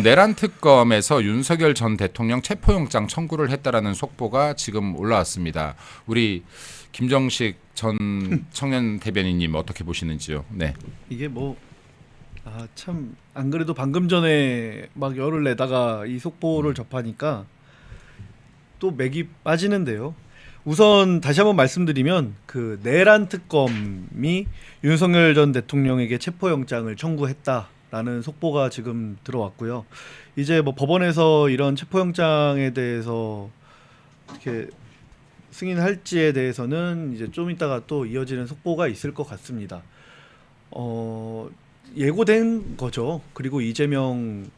내란 특검에서 윤석열 전 대통령 체포영장 청구를 했다라는 속보가 지금 올라왔습니다. 우리 김정식 전 청년 대변인님 어떻게 보시는지요? 네. 이게 뭐 참 안 그래도 방금 전에 막 열을 내다가 이 속보를 접하니까 또 맥이 빠지는데요. 우선 다시 한번 말씀드리면 그 내란 특검이 윤석열 전 대통령에게 체포영장을 청구했다라는 속보가 지금 들어왔고요. 이제 뭐 법원에서 이런 체포영장에 대해서 어떻게 승인할지에 대해서는 이제 좀 이따가 또 이어지는 속보가 있을 것 같습니다. 예고된 거죠. 그리고 이재명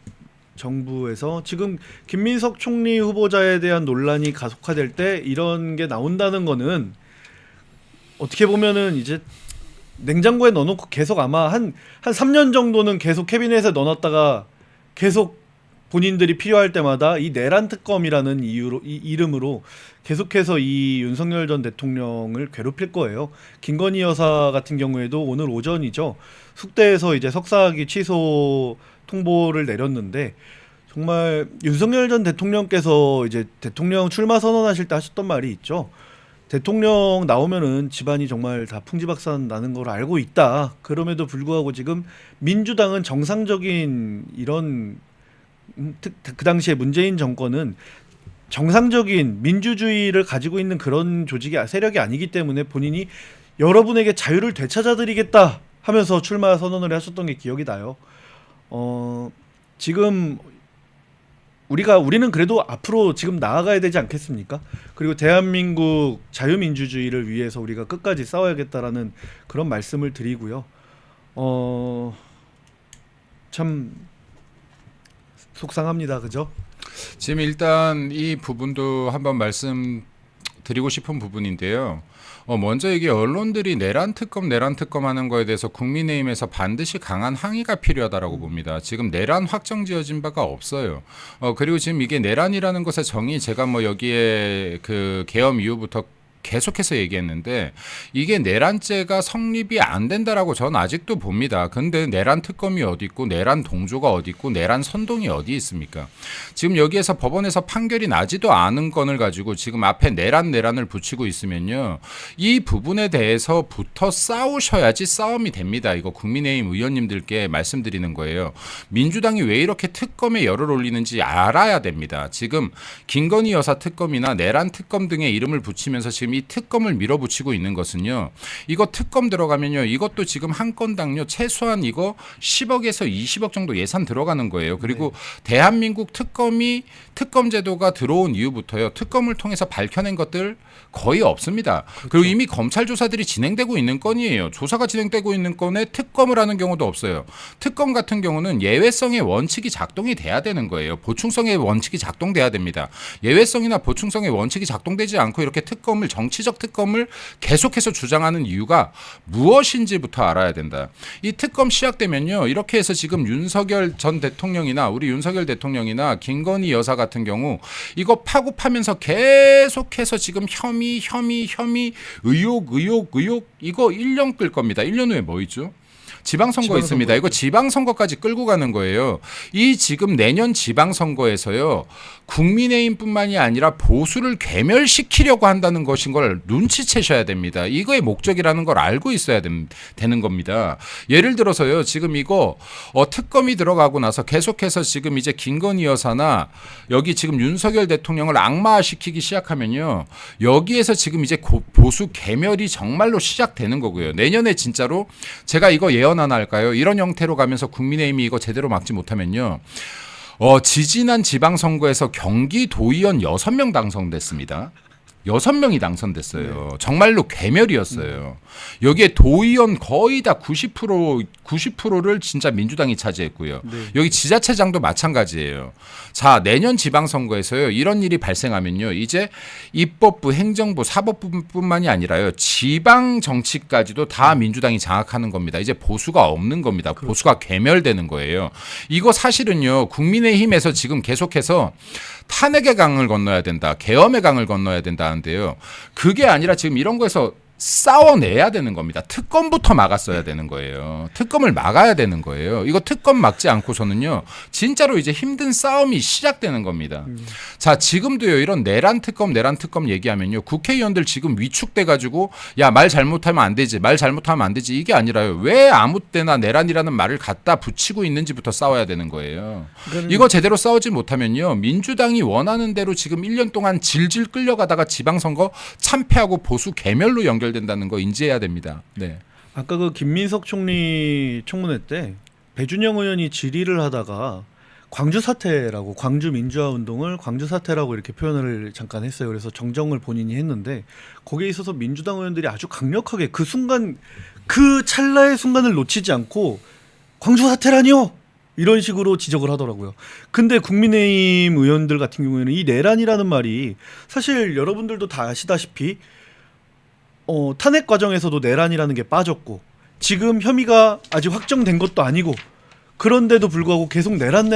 정부에서 지금 김민석 총리 후보자에 대한 논란이 가속화될 때 이런 게 나온다는 거는 어떻게 보면은 이제 냉장고에 넣어놓고 계속 아마 한 3년 정도는 계속 캐비넷에 넣어놨다가 계속 본인들이 필요할 때마다 이 내란 특검이라는 이름으로 계속해서 이 윤석열 전 대통령을 괴롭힐 거예요. 김건희 여사 같은 경우에도 오늘 오전이죠. 숙대에서 이제 석사학위 취소 통보를 내렸는데 정말 윤석열 전 대통령께서 이제 대통령 출마 선언하실 때 하셨던 말이 있죠. 대통령 나오면은 집안이 정말 다 풍지박산 나는 걸 알고 있다. 그럼에도 불구하고 지금 민주당은 정상적인 이런 그 당시에 문재인 정권은 정상적인 민주주의를 가지고 있는 그런 조직이 세력이 아니기 때문에 본인이 여러분에게 자유를 되찾아드리겠다 하면서 출마 선언을 하셨던 게 기억이 나요. 지금 우리는 그래도 앞으로 지금 나아가야 되지 않겠습니까? 그리고 대한민국 자유민주주의를 위해서 우리가 끝까지 싸워야겠다라는 그런 말씀을 드리고요. 참 속상합니다. 그죠? 지금 일단 이 부분도 한번 말씀드리고 싶은 부분인데요. 먼저 이게 언론들이 내란 특검 하는 거에 대해서 국민의힘에서 반드시 강한 항의가 필요하다라고 봅니다. 지금 내란 확정 지어진 바가 없어요. 그리고 지금 이게 내란이라는 것의 정의 제가 뭐 여기에 그 계엄 이후부터 계속해서 얘기했는데 이게 내란죄가 성립이 안 된다라고 저는 아직도 봅니다. 근데 내란 특검이 어디 있고 내란 동조가 어디 있고 내란 선동이 어디 있습니까? 지금 여기에서 법원에서 판결이 나지도 않은 건을 가지고 지금 앞에 내란을 붙이고 있으면요. 이 부분에 대해서부터 싸우셔야지 싸움이 됩니다. 이거 국민의힘 의원님들께 말씀드리는 거예요. 민주당이 왜 이렇게 특검에 열을 올리는지 알아야 됩니다. 지금 김건희 여사 특검이나 내란 특검 등의 이름을 붙이면서 지금 이 특검을 밀어붙이고 있는 것은요. 이거 특검 들어가면요. 이것도 지금 한 건당요. 최소한 이거 10억에서 20억 정도 예산 들어가는 거예요. 그리고 대한민국 특검 제도가 들어온 이후부터요. 특검을 통해서 밝혀낸 것들 거의 없습니다. 그렇죠. 그리고 이미 검찰 조사들이 진행되고 있는 건이에요. 조사가 진행되고 있는 건에 특검을 하는 경우도 없어요. 특검 같은 경우는 예외성의 원칙이 작동이 돼야 되는 거예요. 보충성의 원칙이 작동돼야 됩니다. 예외성이나 보충성의 원칙이 작동되지 않고 이렇게 정치적 특검을 계속해서 주장하는 이유가 무엇인지부터 알아야 된다. 이 특검 시작되면요. 이렇게 해서 지금 윤석열 전 대통령이나 우리 윤석열 대통령이나 김건희 여사 같은 경우 이거 파고 파면서 계속해서 지금 혐의, 의혹 이거 1년 끌 겁니다. 1년 후에 뭐 있죠? 지방선거 있습니다. 이거 지방선거까지 끌고 가는 거예요. 이 지금 내년 지방선거에서요. 국민의힘뿐만이 아니라 보수를 괴멸시키려고 한다는 것인 걸 눈치채셔야 됩니다. 이거의 목적이라는 걸 알고 있어야 되는 겁니다. 예를 들어서요. 지금 이거 특검이 들어가고 나서 계속해서 지금 이제 김건희 여사나 여기 지금 윤석열 대통령을 악마화시키기 시작하면요. 여기에서 지금 이제 보수 괴멸이 정말로 시작되는 거고요. 내년에 진짜로 제가 이거 예언 하나 할까요? 이런 형태로 가면서 국민의힘이 이거 제대로 막지 못하면요. 지지난 지방선거에서 경기도의원 6명 당선됐습니다. 6명이 당선됐어요. 네. 정말로 괴멸이었어요. 여기에 도의원 거의 다 90%를 진짜 민주당이 차지했고요. 네. 여기 지자체장도 마찬가지예요. 자, 내년 지방선거에서요. 이런 일이 발생하면요. 이제 입법부, 행정부, 사법부뿐만이 아니라요. 지방 정치까지도 다 민주당이 장악하는 겁니다. 이제 보수가 없는 겁니다. 그렇죠. 보수가 괴멸되는 거예요. 이거 사실은요. 국민의힘에서 지금 계속해서 탄핵의 강을 건너야 된다. 계엄의 강을 건너야 된다는데요. 그게 아니라 지금 이런 거에서 싸워내야 되는 겁니다. 특검부터 막았어야 되는 거예요. 특검을 막아야 되는 거예요. 이거 특검 막지 않고서는요, 진짜로 이제 힘든 싸움이 시작되는 겁니다. 자, 지금도요, 이런 내란 특검 얘기하면요, 국회의원들 지금 위축돼가지고, 야, 말 잘못하면 안 되지, 말 잘못하면 안 되지, 이게 아니라요. 왜 아무 때나 내란이라는 말을 갖다 붙이고 있는지부터 싸워야 되는 거예요. 이거 제대로 싸우지 못하면요, 민주당이 원하는 대로 지금 1년 동안 질질 끌려가다가 지방선거 참패하고 보수 개멸로 연결된다는 거 인지해야 됩니다. 네. 아까 그 김민석 총리 청문회 때 배준영 의원이 질의를 하다가 광주 사태라고, 광주 민주화 운동을 광주 사태라고 이렇게 표현을 잠깐 했어요. 그래서 정정을 본인이 했는데 거기에 있어서 민주당 의원들이 아주 강력하게 그 순간, 그 찰나의 순간을 놓치지 않고 광주 사태라니요, 이런 식으로 지적을 하더라고요. 근데 국민의힘 의원들 같은 경우에는 이 내란이라는 말이 사실 여러분들도 다 아시다시피 탄핵 과정에서도 내란이라는 게 빠졌고 지금 혐의가 아직 확정된 것도 아니고 그런데도 불구하고 계속 내란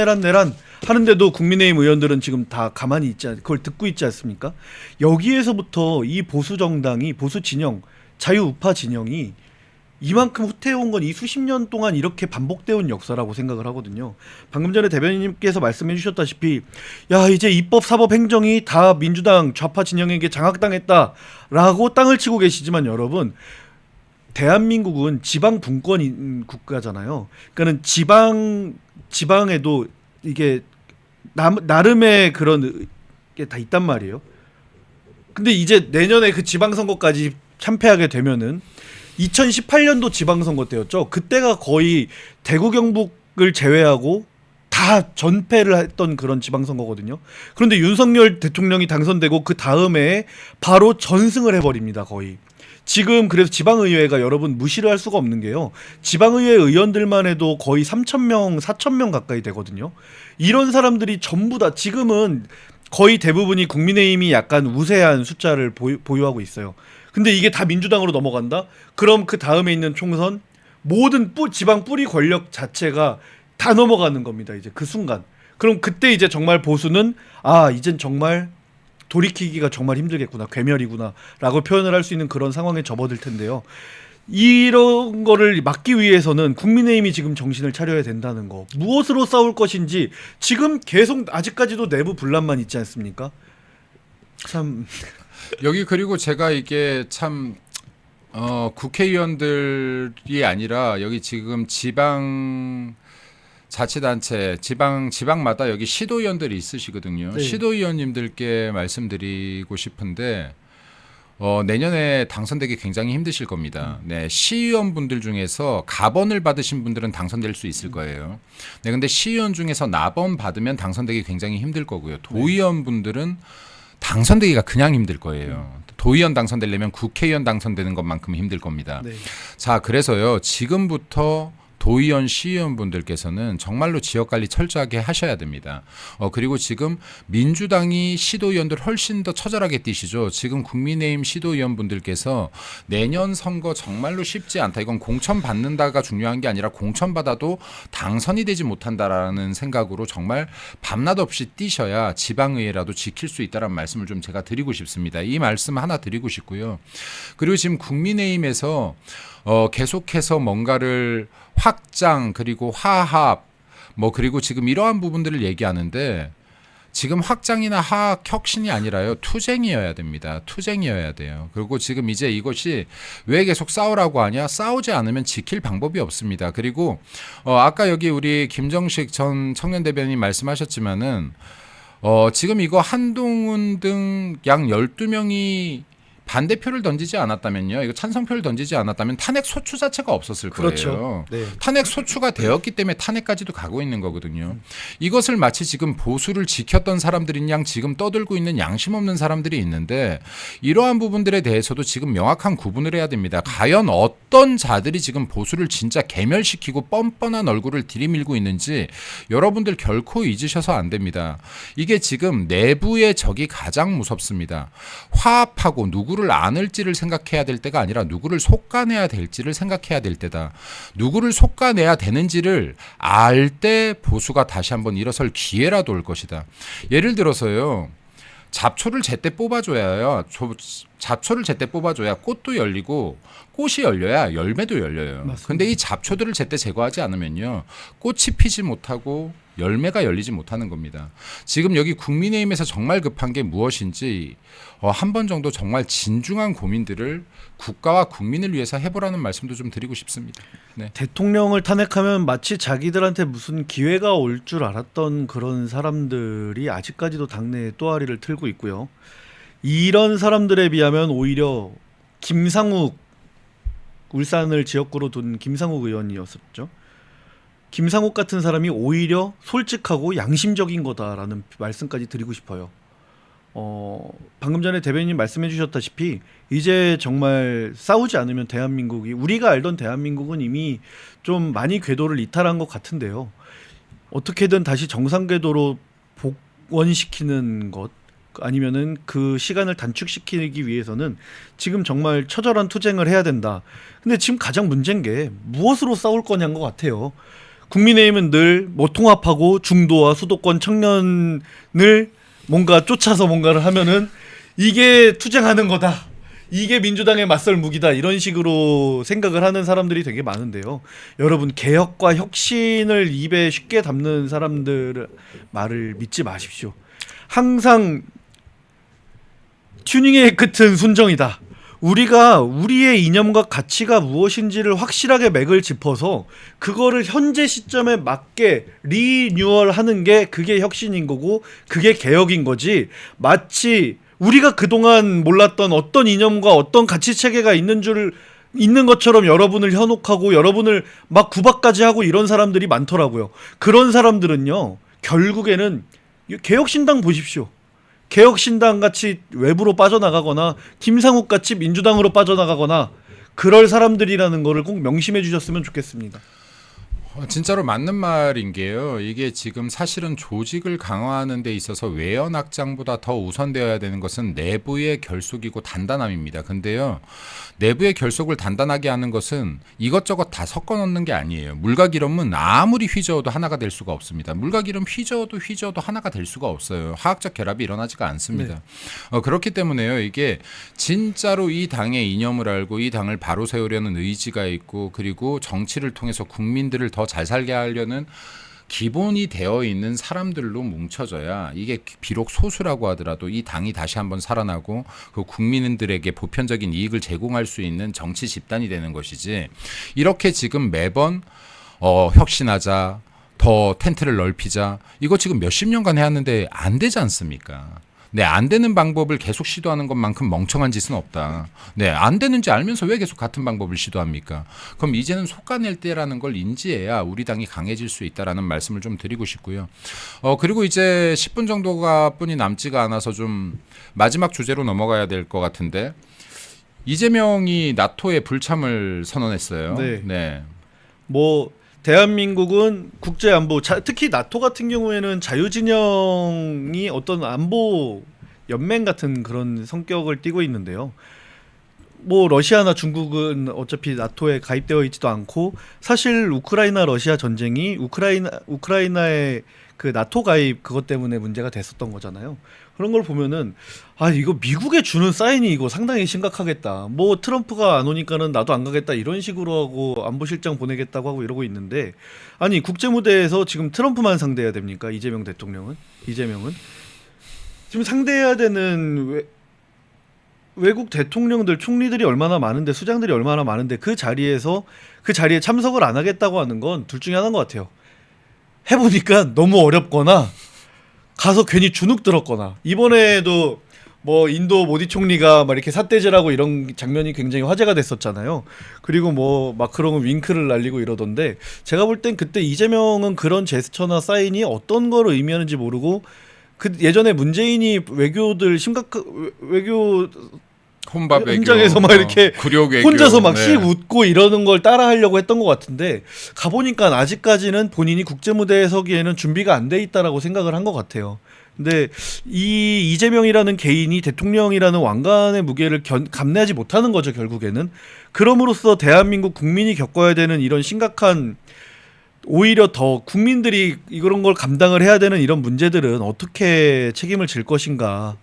하는데도 국민의힘 의원들은 지금 다 가만히 그걸 듣고 있지 않습니까? 여기에서부터 이 보수 정당이, 보수 진영, 자유우파 진영이 이만큼 후퇴해온 건 이 수십 년 동안 이렇게 반복되어 온 역사라고 생각을 하거든요. 방금 전에 대변인님께서 말씀해 주셨다시피 야, 이제 입법, 사법, 행정이 다 민주당 좌파 진영에게 장악당했다라고 땅을 치고 계시지만 여러분, 대한민국은 지방 분권 국가잖아요. 그러니까는 지방에도 이게 나름의 그런 게 다 있단 말이에요. 근데 이제 내년에 그 지방선거까지 참패하게 되면은 2018년도 지방선거 때였죠. 그때가 거의 대구 경북을 제외하고 다 전패를 했던 그런 지방선거거든요. 그런데 윤석열 대통령이 당선되고 그 다음에 바로 전승을 해버립니다. 거의. 지금 그래서 지방의회가 여러분 무시를 할 수가 없는 게요, 지방의회 의원들만 해도 거의 3,000명, 4,000명 가까이 되거든요. 이런 사람들이 전부 다 지금은 거의 대부분이 국민의힘이 약간 우세한 숫자를 보유하고 있어요. 근데 이게 다 민주당으로 넘어간다? 그럼 그 다음에 있는 총선 모든 지방 뿌리 권력 자체가 다 넘어가는 겁니다. 이제 그 순간. 그럼 그때 이제 정말 보수는 이젠 정말 돌이키기가 정말 힘들겠구나, 괴멸이구나 라고 표현을 할 수 있는 그런 상황에 접어들 텐데요. 이런 거를 막기 위해서는 국민의힘이 지금 정신을 차려야 된다는 거, 무엇으로 싸울 것인지 지금 계속 아직까지도 내부 분란만 있지 않습니까? 참 여기 그리고 제가 이게 참 국회의원들이 아니라 여기 지금 지방 자치단체 지방마다 여기 시도의원들이 있으시거든요. 네. 시도의원님들께 말씀드리고 싶은데 내년에 당선되기 굉장히 힘드실 겁니다. 네, 시의원분들 중에서 가번을 받으신 분들은 당선될 수 있을 거예요. 네, 근데 시의원 중에서 나번 받으면 당선되기 굉장히 힘들 거고요. 도의원분들은 당선되기가 그냥 힘들 거예요. 도의원 당선되려면 국회의원 당선되는 것만큼 힘들 겁니다. 네. 자, 그래서요, 지금부터 도의원, 시의원분들께서는 정말로 지역관리 철저하게 하셔야 됩니다. 그리고 지금 민주당이 시도의원들 훨씬 더 처절하게 뛰시죠. 지금 국민의힘 시도의원분들께서 내년 선거 정말로 쉽지 않다. 이건 공천 받는다가 중요한 게 아니라 공천 받아도 당선이 되지 못한다라는 생각으로 정말 밤낮 없이 뛰셔야 지방의회라도 지킬 수 있다는 말씀을 좀 제가 드리고 싶습니다. 이 말씀 하나 드리고 싶고요. 그리고 지금 국민의힘에서 계속해서 뭔가를 확장, 그리고 화합, 그리고 지금 이러한 부분들을 얘기하는데 지금 확장이나 화합, 혁신이 아니라요, 투쟁이어야 됩니다. 투쟁이어야 돼요. 그리고 지금 이제 이것이 왜 계속 싸우라고 하냐? 싸우지 않으면 지킬 방법이 없습니다. 그리고 아까 여기 우리 김정식 전 청년 대변인 말씀하셨지만은 지금 이거 한동훈 등 양 12명이 반대표를 던지지 않았다면요, 이거 찬성표를 던지지 않았다면 탄핵 소추 자체가 없었을 거예요. 그렇죠. 네. 탄핵 소추가 되었기 때문에 탄핵까지도 가고 있는 거거든요. 이것을 마치 지금 보수를 지켰던 사람들인 양 지금 떠들고 있는 양심 없는 사람들이 있는데, 이러한 부분들에 대해서도 지금 명확한 구분을 해야 됩니다. 과연 어떤 자들이 지금 보수를 진짜 개멸시키고 뻔뻔한 얼굴을 들이밀고 있는지 여러분들 결코 잊으셔서 안 됩니다. 이게 지금 내부의 적이 가장 무섭습니다. 화합하고 누구를 안을지를 생각해야 될 때가 아니라 누구를 솎아내야 될지를 생각해야 될 때다. 누구를 솎아내야 되는지를 알 때 보수가 다시 한번 일어설 기회라도 올 것이다. 예를 들어서요, 잡초를 제때 뽑아줘야 잡초를 제때 뽑아줘야 꽃도 열리고 꽃이 열려야 열매도 열려요. 맞습니다. 근데 이 잡초들을 제때 제거하지 않으면요. 꽃이 피지 못하고 열매가 열리지 못하는 겁니다. 지금 여기 국민의힘에서 정말 급한 게 무엇인지 한 번 정도 정말 진중한 고민들을 국가와 국민을 위해서 해보라는 말씀도 좀 드리고 싶습니다. 네. 대통령을 탄핵하면 마치 자기들한테 무슨 기회가 올 줄 알았던 그런 사람들이 아직까지도 당내에 또아리를 틀고 있고요. 이런 사람들에 비하면 오히려 김상욱, 울산을 지역구로 둔 김상욱 의원이었었죠. 김상욱 같은 사람이 오히려 솔직하고 양심적인 거다라는 말씀까지 드리고 싶어요. 방금 전에 대변인님 말씀해 주셨다시피 이제 정말 싸우지 않으면 대한민국이, 우리가 알던 대한민국은 이미 좀 많이 궤도를 이탈한 것 같은데요. 어떻게든 다시 정상 궤도로 복원시키는 것, 아니면은 그 시간을 단축시키기 위해서는 지금 정말 처절한 투쟁을 해야 된다. 근데 지금 가장 문제인 게 무엇으로 싸울 거냐인 것 같아요. 국민의힘은 늘 뭐 통합하고 중도와 수도권 청년을 뭔가 쫓아서 뭔가를 하면은 이게 투쟁하는 거다, 이게 민주당의 맞설 무기다, 이런 식으로 생각을 하는 사람들이 되게 많은데요. 여러분, 개혁과 혁신을 입에 쉽게 담는 사람들 말을 믿지 마십시오. 항상 튜닝의 끝은 순정이다. 우리가 우리의 이념과 가치가 무엇인지를 확실하게 맥을 짚어서 그거를 현재 시점에 맞게 리뉴얼하는 게 그게 혁신인 거고 그게 개혁인 거지, 마치 우리가 그동안 몰랐던 어떤 이념과 어떤 가치 체계가 있는 것처럼 여러분을 현혹하고 여러분을 막 구박까지 하고 이런 사람들이 많더라고요. 그런 사람들은요, 결국에는 개혁신당 보십시오. 개혁신당 같이 외부로 빠져나가거나 김상욱 같이 민주당으로 빠져나가거나 그럴 사람들이라는 거를 꼭 명심해 주셨으면 좋겠습니다. 진짜로 맞는 말인 게요. 이게 지금 사실은 조직을 강화하는 데 있어서 외연 확장보다 더 우선되어야 되는 것은 내부의 결속이고 단단함입니다. 근데요, 내부의 결속을 단단하게 하는 것은 이것저것 다 섞어 넣는 게 아니에요. 물과 기름은 아무리 휘저어도 하나가 될 수가 없습니다. 물과 기름 휘저어도 하나가 될 수가 없어요. 화학적 결합이 일어나지가 않습니다. 그렇기 때문에요, 이게 진짜로 이 당의 이념을 알고 이 당을 바로 세우려는 의지가 있고, 그리고 정치를 통해서 국민들을 더 잘 살게 하려는 기본이 되어 있는 사람들로 뭉쳐져야 이게 비록 소수라고 하더라도 이 당이 다시 한번 살아나고 그 국민들에게 보편적인 이익을 제공할 수 있는 정치 집단이 되는 것이지, 이렇게 지금 매번 혁신하자, 더 텐트를 넓히자, 이거 지금 몇십 년간 해왔는데 안 되지 않습니까? 네, 안 되는 방법을 계속 시도하는 것만큼 멍청한 짓은 없다. 네, 안 되는지 알면서 왜 계속 같은 방법을 시도합니까? 그럼 이제는 속아낼 때라는 걸 인지해야 우리 당이 강해질 수 있다라는 말씀을 좀 드리고 싶고요. 그리고 이제 10분 정도가 뿐이 남지가 않아서 좀 마지막 주제로 넘어가야 될 것 같은데, 이재명이 나토에 불참을 선언했어요. 네. 뭐 대한민국은 국제안보, 특히 나토 같은 경우에는 자유진영이 어떤 안보 연맹 같은 그런 성격을 띠고 있는데요. 뭐 러시아나 중국은 어차피 나토에 가입되어 있지도 않고, 사실 우크라이나 러시아 전쟁이 우크라이나의 그 나토 가입 그것 때문에 문제가 됐었던 거잖아요. 그런 걸 보면은 이거 미국에 주는 사인이 이거 상당히 심각하겠다. 뭐 트럼프가 안 오니까는 나도 안 가겠다 이런 식으로 하고 안보실장 보내겠다고 하고 이러고 있는데, 아니 국제 무대에서 지금 트럼프만 상대해야 됩니까? 이재명은 지금 상대해야 되는 외국 대통령들, 총리들이 얼마나 많은데, 수장들이 얼마나 많은데 그 자리에 참석을 안 하겠다고 하는 건 둘 중에 하나인 것 같아요. 해보니까 너무 어렵거나 가서 괜히 주눅 들었거나, 이번에도 뭐 인도 모디 총리가 막 이렇게 삿대질하고 이런 장면이 굉장히 화제가 됐었잖아요. 그리고 뭐 마크롱은 윙크를 날리고 이러던데, 제가 볼 땐 그때 이재명은 그런 제스처나 사인이 어떤 걸 의미하는지 모르고, 그 예전에 문재인이 외교 혼밥 외교, 현장에서 막 이렇게 굴욕 외교, 혼자서 막 씩 웃고 이러는 걸 따라하려고 했던 것 같은데, 가보니까 아직까지는 본인이 국제무대에 서기에는 준비가 안 돼 있다라고 생각을 한 것 같아요. 근데 이 이재명이라는 개인이 대통령이라는 왕관의 무게를 감내하지 못하는 거죠, 결국에는. 그럼으로써 대한민국 국민이 겪어야 되는 이런 심각한, 오히려 더 국민들이 이런 걸 감당을 해야 되는 이런 문제들은 어떻게 책임을 질 것인가,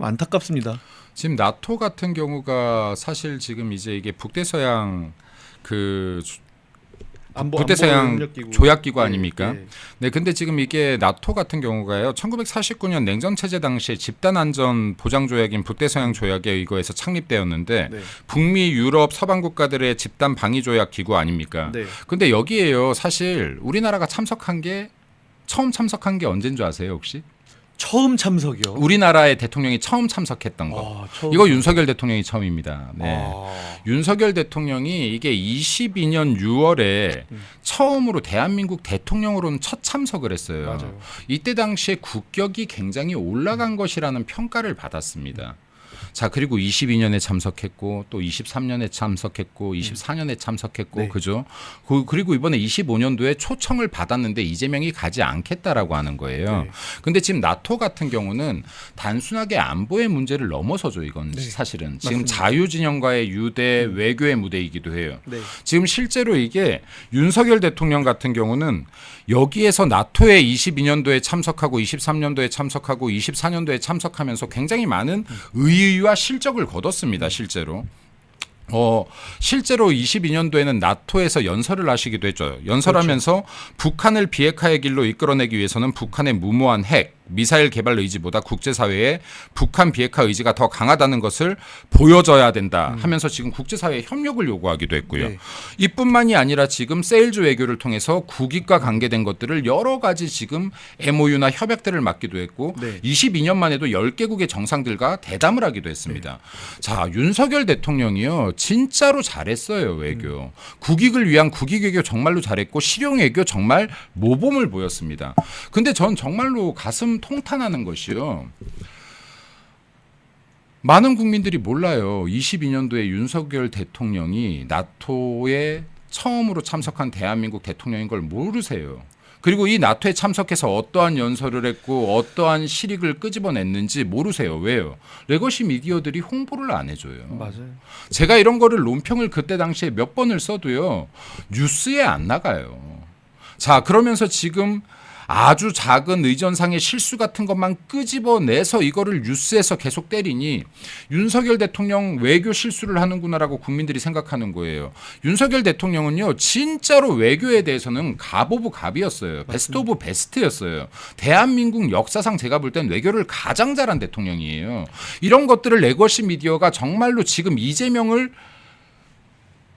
안타깝습니다. 지금 나토 같은 경우가 사실 지금 이제 이게 북대서양 그 북대서양 협력기구. 조약기구 네, 아닙니까? 네. 네, 근데 지금 이게 나토 같은 경우가요, 1949년 냉전체제 당시에 집단안전보장조약인 북대서양 조약에 의거해서 창립되었는데, 네. 북미, 유럽, 서방 국가들의 집단 방위조약 기구 아닙니까? 네. 근데 여기에요, 사실 우리나라가 처음 참석한 게 언제인 줄 아세요, 혹시? 처음 참석이요. 우리나라의 대통령이 처음 참석했던 거. 처음. 이거 윤석열 대통령이 처음입니다. 네. 아. 윤석열 대통령이 이게 22년 6월에 처음으로 대한민국 대통령으로는 첫 참석을 했어요. 맞아요. 이때 당시에 국격이 굉장히 올라간 것이라는 평가를 받았습니다. 자, 그리고 22년에 참석했고 또 23년에 참석했고 24년에 참석했고 네. 그죠? 그리고 이번에 25년도에 초청을 받았는데 이재명이 가지 않겠다라고 하는 거예요. 네. 근데 지금 나토 같은 경우는 단순하게 안보의 문제를 넘어서죠. 이건 네. 사실은 지금 맞습니다. 자유진영과의 유대 외교의 무대이기도 해요. 네. 지금 실제로 이게 윤석열 대통령 같은 경우는 여기에서 나토에 22년도에 참석하고 23년도에 참석하고 24년도에 참석하면서 굉장히 많은 의의와 실적을 거뒀습니다. 실제로. 실제로 22년도에는 나토에서 연설을 하시기도 했죠. 연설하면서 북한을 비핵화의 길로 이끌어내기 위해서는 북한의 무모한 핵, 미사일 개발 의지보다 국제사회의 북한 비핵화 의지가 더 강하다는 것을 보여줘야 된다 하면서 지금 국제사회에 협력을 요구하기도 했고요. 네. 이뿐만이 아니라 지금 세일즈 외교를 통해서 국익과 관계된 것들을 여러 가지 지금 MOU나 협약들을 맺기도 했고 네. 22년만 해도 10개국의 정상들과 대담을 하기도 했습니다. 자, 윤석열 대통령이요. 진짜로 잘했어요, 외교. 국익을 위한 국익 외교 정말로 잘했고 실용 외교 정말 모범을 보였습니다. 근데 전 정말로 가슴 통탄하는 것이요. 많은 국민들이 몰라요. 22년도에 윤석열 대통령이 나토에 처음으로 참석한 대한민국 대통령인 걸 모르세요. 그리고 이 나토에 참석해서 어떠한 연설을 했고 어떠한 실익을 끄집어냈는지 모르세요. 왜요? 레거시 미디어들이 홍보를 안 해줘요. 맞아요. 제가 이런 거를 논평을 그때 당시에 몇 번을 써도요. 뉴스에 안 나가요. 자, 그러면서 지금 아주 작은 의전상의 실수 같은 것만 끄집어내서 이거를 뉴스에서 계속 때리니 윤석열 대통령 외교 실수를 하는구나라고 국민들이 생각하는 거예요. 윤석열 대통령은요. 진짜로 외교에 대해서는 갑 오브 갑이었어요. 베스트 오브 베스트였어요. 대한민국 역사상 제가 볼 땐 외교를 가장 잘한 대통령이에요. 이런 것들을 레거시 미디어가 정말로 지금 이재명을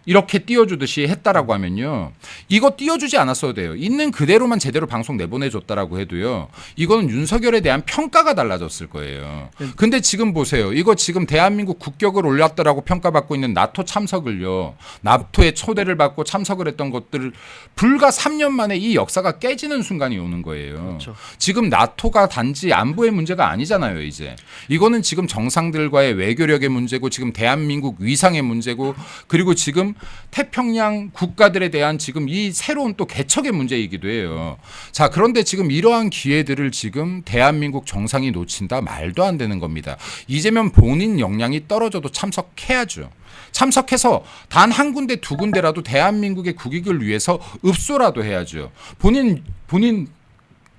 이렇게 띄워주듯이 했다라고 하면요. 이거 띄워주지 않았어도 돼요. 있는 그대로만 제대로 방송 내보내줬다라고 해도요. 이거는 윤석열에 대한 평가가 달라졌을 거예요. 근데 지금 보세요. 이거 지금 대한민국 국격을 올렸다라고 평가받고 있는 나토 참석을요. 나토에 초대를 받고 참석을 했던 것들을 불과 3년 만에 이 역사가 깨지는 순간이 오는 거예요. 그렇죠. 지금 나토가 단지 안보의 문제가 아니잖아요. 이제. 이거는 지금 정상들과의 외교력의 문제고 지금 대한민국 위상의 문제고 그리고 지금 태평양 국가들에 대한 지금 이 새로운 또 개척의 문제이기도 해요. 자, 그런데 지금 이러한 기회들을 지금 대한민국 정상이 놓친다 말도 안 되는 겁니다. 이재명 본인 역량이 떨어져도 참석해야죠. 참석해서 단 한 군데 두 군데라도 대한민국의 국익을 위해서 읍소라도 해야죠. 본인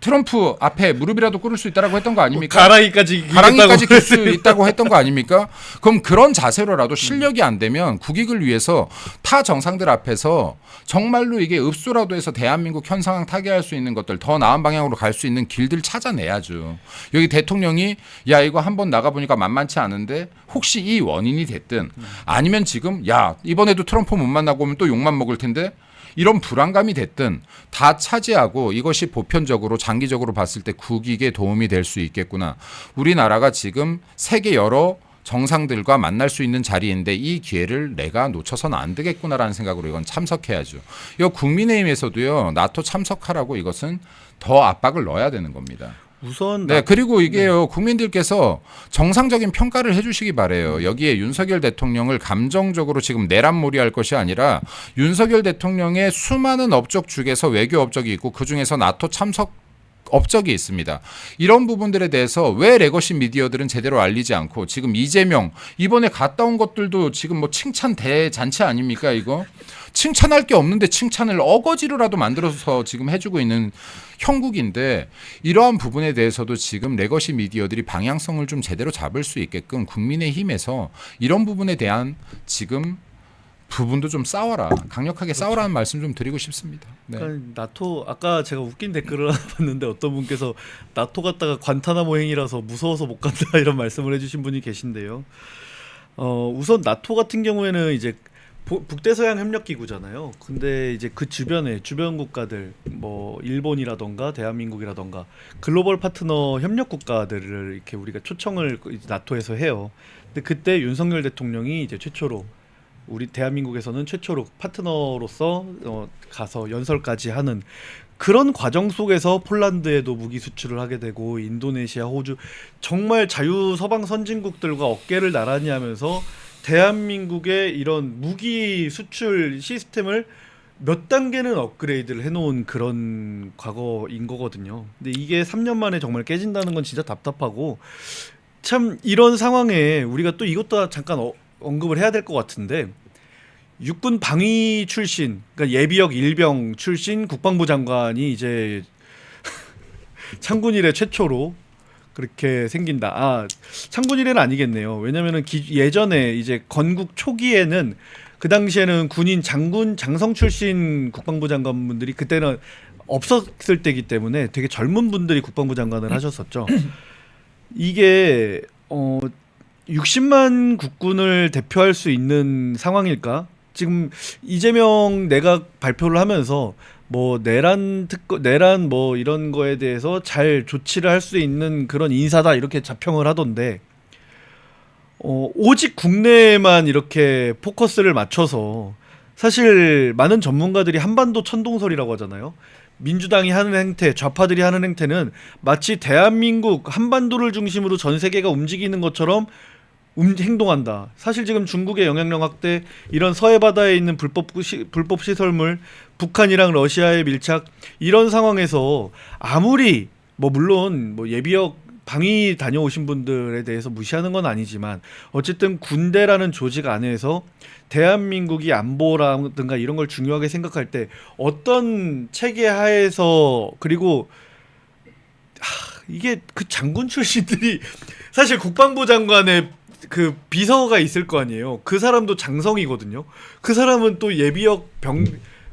트럼프 앞에 무릎이라도 꿇을 수 있다라고 했던 거 아닙니까? 가랑이까지 낄 수 있다고 했던 거 아닙니까? 그럼 그런 자세로라도 실력이 안 되면 국익을 위해서 타 정상들 앞에서 정말로 이게 읍소라도 해서 대한민국 현상을 타개할 수 있는 것들 더 나은 방향으로 갈 수 있는 길들 찾아내야죠. 여기 대통령이 야 이거 한번 나가보니까 만만치 않은데 혹시 이 원인이 됐든 아니면 지금 야 이번에도 트럼프 못 만나고 오면 또 욕만 먹을 텐데 이런 불안감이 됐든 다 차지하고 이것이 보편적으로 장기적으로 봤을 때 국익에 도움이 될 수 있겠구나. 우리나라가 지금 세계 여러 정상들과 만날 수 있는 자리인데 이 기회를 내가 놓쳐서는 안 되겠구나라는 생각으로 이건 참석해야죠. 이거 국민의힘에서도요. 나토 참석하라고 이것은 더 압박을 넣어야 되는 겁니다. 우선 네, 그리고 이게요. 국민들께서 정상적인 평가를 해주시기 바래요. 여기에 윤석열 대통령을 감정적으로 지금 내란몰이할 것이 아니라 윤석열 대통령의 수많은 업적 중에서 외교 업적이 있고 그 중에서 나토 참석 업적이 있습니다. 이런 부분들에 대해서 왜 레거시 미디어들은 제대로 알리지 않고 지금 이재명 이번에 갔다 온 것들도 지금 뭐 칭찬 대잔치 아닙니까 이거? 칭찬할 게 없는데 칭찬을 어거지로라도 만들어서 지금 해주고 있는 형국인데 이러한 부분에 대해서도 지금 레거시 미디어들이 방향성을 좀 제대로 잡을 수 있게끔 국민의힘에서 이런 부분에 대한 지금 부분도 좀 싸워라, 강력하게 싸우라는 말씀 좀 드리고 싶습니다. 네. 그러니까 나토 아까 제가 웃긴 댓글을 하나 봤는데 어떤 분께서 나토 갔다가 관타나모 행이라서 무서워서 못 간다 이런 말씀을 해주신 분이 계신데요. 우선 나토 같은 경우에는 이제 북대서양 협력 기구잖아요. 근데 이제 그 주변에 주변 국가들 뭐 일본이라던가 대한민국이라던가 글로벌 파트너 협력 국가들을 이렇게 우리가 초청을 나토에서 해요. 근데 그때 윤석열 대통령이 이제 최초로 우리 대한민국에서는 최초로 파트너로서 가서 연설까지 하는 그런 과정 속에서 폴란드에도 무기 수출을 하게 되고 인도네시아, 호주 정말 자유 서방 선진국들과 어깨를 나란히 하면서 대한민국의 이런 무기 수출 시스템을 몇 단계는 업그레이드를 해놓은 그런 과거인 거거든요. 근데 이게 3년 만에 정말 깨진다는 건 진짜 답답하고 참 이런 상황에 우리가 또 이것도 잠깐 언급을 해야 될 것 같은데 육군 방위 출신, 그러니까 예비역 일병 출신 국방부 장관이 이제 창군 이래 최초로 그렇게 생긴다. 아, 창군 이래는 아니겠네요. 왜냐면은 예전에 이제 건국 초기에는 그 당시에는 군인 장군 장성 출신 국방부 장관분들이 그때는 없었을 때이기 때문에 되게 젊은 분들이 국방부 장관을 하셨었죠. 이게 60만 국군을 대표할 수 있는 상황일까? 지금 이재명 내각 발표를 하면서 뭐 내란 뭐 이런 거에 대해서 잘 조치를 할 수 있는 그런 인사다 이렇게 자평을 하던데 오직 국내에만 이렇게 포커스를 맞춰서 사실 많은 전문가들이 한반도 천동설이라고 하잖아요. 민주당이 하는 행태, 좌파들이 하는 행태는 마치 대한민국 한반도를 중심으로 전 세계가 움직이는 것처럼 행동한다. 사실 지금 중국의 영향력 확대, 이런 서해 바다에 있는 불법 시설물, 북한이랑 러시아의 밀착 이런 상황에서 아무리 뭐 물론 뭐 예비역 방위 다녀오신 분들에 대해서 무시하는 건 아니지만 어쨌든 군대라는 조직 안에서 대한민국이 안보라든가 이런 걸 중요하게 생각할 때 어떤 체계 하에서 그리고 이게 그 장군 출신들이 사실 국방부 장관의 그 비서가 있을 거 아니에요. 그 사람도 장성이거든요. 그 사람은 또 예비역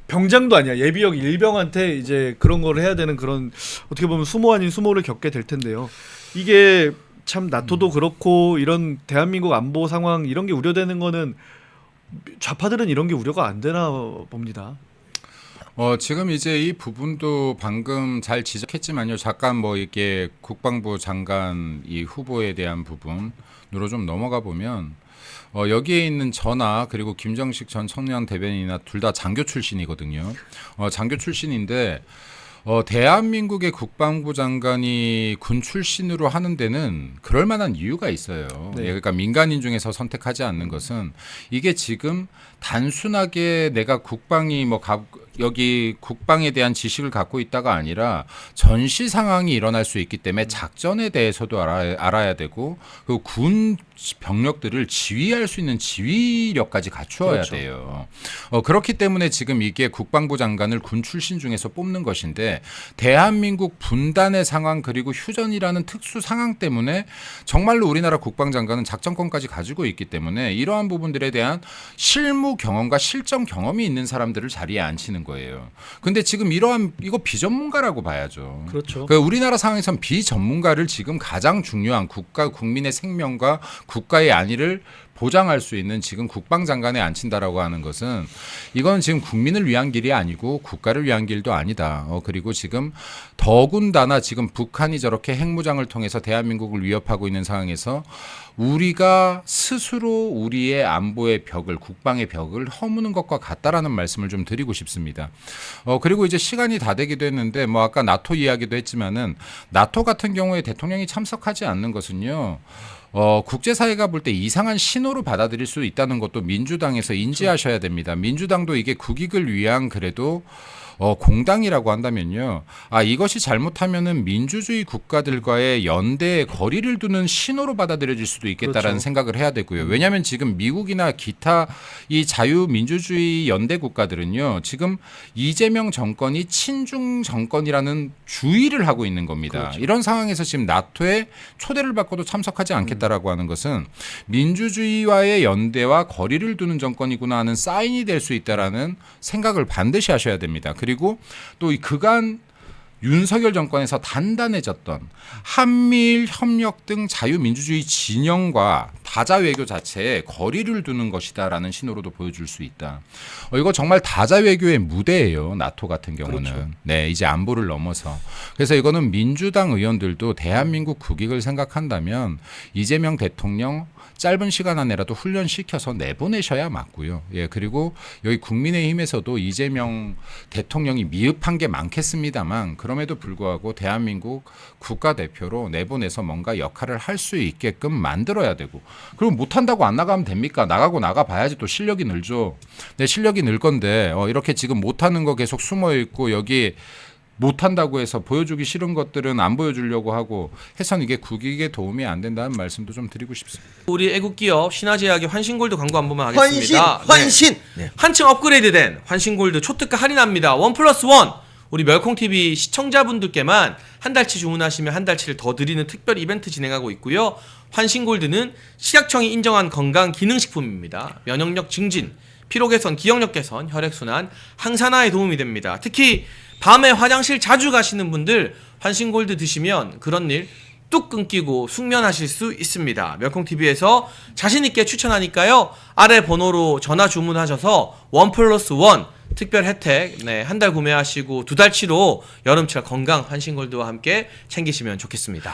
병장도 아니야. 예비역 일병한테 이제 그런 걸 해야 되는 그런 어떻게 보면 수모 아닌 수모를 겪게 될 텐데요. 이게 참 나토도 그렇고 이런 대한민국 안보 상황 이런 게 우려되는 거는 좌파들은 이런 게 우려가 안 되나 봅니다. 지금 이제 이 부분도 방금 잘 지적했지만요. 잠깐 뭐 이게 국방부 장관 이 후보에 대한 부분으로 좀 넘어가 보면 여기에 있는 전하 그리고 김정식 전 청년 대변인이나 둘 다 장교 출신이거든요. 장교 출신인데 대한민국의 국방부 장관이 군 출신으로 하는 데는 그럴 만한 이유가 있어요. 네. 그러니까 민간인 중에서 선택하지 않는 것은 이게 지금 단순하게 내가 국방이 여기 국방에 대한 지식을 갖고 있다가 아니라 전시 상황이 일어날 수 있기 때문에 작전에 대해서도 알아야 되고 그 군 병력들을 지휘할 수 있는 지휘력까지 갖추어야 그렇죠. 돼요. 그렇기 때문에 지금 이게 국방부 장관을 군 출신 중에서 뽑는 것인데 대한민국 분단의 상황 그리고 휴전이라는 특수 상황 때문에 정말로 우리나라 국방장관은 작전권까지 가지고 있기 때문에 이러한 부분들에 대한 실무 경험과 실전 경험이 있는 사람들을 자리에 앉히는 거예요. 근데 지금 이거 비전문가라고 봐야죠. 그렇죠. 그러니까 우리나라 상황에선 비전문가를 지금 가장 중요한 국민의 생명과 국가의 안위를 보장할 수 있는 지금 국방장관에 앉힌다라고 하는 것은 이건 지금 국민을 위한 길이 아니고 국가를 위한 길도 아니다. 그리고 지금 더군다나 지금 북한이 저렇게 핵무장을 통해서 대한민국을 위협하고 있는 상황에서 우리가 스스로 우리의 안보의 벽을 국방의 벽을 허무는 것과 같다라는 말씀을 좀 드리고 싶습니다. 그리고 이제 시간이 다 되기도 했는데 뭐 아까 나토 이야기도 했지만은 나토 같은 경우에 대통령이 참석하지 않는 것은요. 국제사회가 볼 때 이상한 신호로 받아들일 수 있다는 것도 민주당에서 인지하셔야 됩니다. 민주당도 이게 국익을 위한 그래도 공당이라고 한다면요. 이것이 잘못하면은 민주주의 국가들과의 연대에 거리를 두는 신호로 받아들여질 수도 있겠다라는 그렇죠. 생각을 해야 되고요. 왜냐하면 지금 미국이나 기타 이 자유민주주의 연대 국가들은요. 지금 이재명 정권이 친중 정권이라는 주의를 하고 있는 겁니다. 그렇죠. 이런 상황에서 지금 나토에 초대를 받고도 참석하지 않겠다라고 하는 것은 민주주의와의 연대와 거리를 두는 정권이구나 하는 사인이 될 수 있다라는 생각을 반드시 하셔야 됩니다. 그리고 또 이 그간 윤석열 정권에서 단단해졌던 한미일 협력 등 자유민주주의 진영과 다자 외교 자체에 거리를 두는 것이다라는 신호로도 보여줄 수 있다. 이거 정말 다자 외교의 무대예요. 나토 같은 경우는. 그렇죠. 네, 이제 안보를 넘어서. 그래서 이거는 민주당 의원들도 대한민국 국익을 생각한다면 이재명 대통령 짧은 시간 안에라도 훈련시켜서 내보내셔야 맞고요. 예, 그리고 여기 국민의힘에서도 이재명 대통령이 미흡한 게 많겠습니다만 그럼에도 불구하고 대한민국 국가대표로 내보내서 뭔가 역할을 할 수 있게끔 만들어야 되고 그리고 못한다고 안 나가면 됩니까? 나가봐야지 또 실력이 늘죠. 내 실력이 늘 건데 이렇게 지금 못하는 거 계속 숨어있고 여기 못한다고 해서 보여주기 싫은 것들은 안 보여주려고 하고 해선 이게 국익에 도움이 안 된다는 말씀도 좀 드리고 싶습니다. 우리 애국기업 신화제약의 환신골드 광고 한 번만 하겠습니다. 환신. 네. 한층 업그레이드된 환신골드 초특가 할인합니다. 1+1. 우리 멸콩TV 시청자분들께만 한 달치 주문하시면 한 달치를 더 드리는 특별 이벤트 진행하고 있고요. 환신골드는 식약청이 인정한 건강 기능식품입니다. 면역력 증진, 피로 개선, 기억력 개선, 혈액순환, 항산화에 도움이 됩니다. 특히 밤에 화장실 자주 가시는 분들 환신골드 드시면 그런 일 뚝 끊기고 숙면하실 수 있습니다. 멸콩TV에서 자신있게 추천하니까요. 아래 번호로 전화 주문하셔서 1+1 특별 혜택 한 달 구매하시고 2달치로 여름철 건강 환신골드와 함께 챙기시면 좋겠습니다.